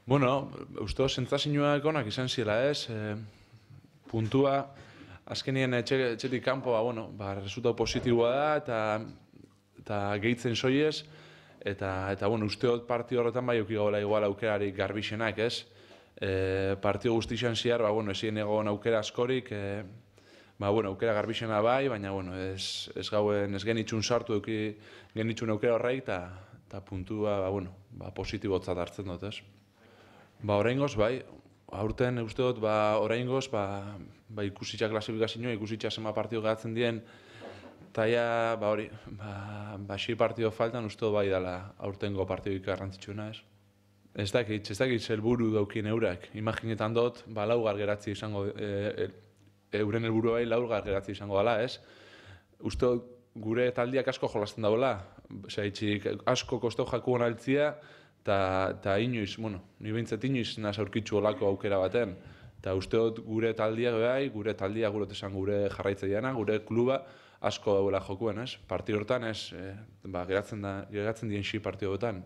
Bueno, uste sentsazioak onak izan zila ez, puntua, azkenien etxetik kanpo, resultatu positiboa da, eta gehitzen soiez, eta uste dut partio horretan bai euki gaula igual aukerarik garbixenak, ez? Partio guztixan ziar, ezin egon aukera askorik, aukera garbixena bai, baina ez gauen, ez genitzun sartu euki genitzun aukera horreik, eta puntua positibotzat hartzen dut, ez? Oraingoz, bai, aurten uste dut, oraingoz, ikusitza klasifikazioa, ikusitza zema partio gehatzen dien, eta hori, sei partio faltan uste dut bai dela aurtengo partioik garrantzitsuena, ez? Ez dakit helburu daukien eurak. Imaginetan dut, laugar geratzi izango, euren helburu bai laugar geratzi izango dela, ez? Uste dut, gure taldiak asko jolasten dagoela, zaitxik asko kostau jakuan altzia, eta inoiz, ni behintzat inoiz naz aurkitzu olako aukera baten. Eta uste dut gure taldia bai, gure esan gure jarraitzaileana, gure kluba asko dauela jokuen, ez? Partio hortan ez, geratzen dien sei partioetan.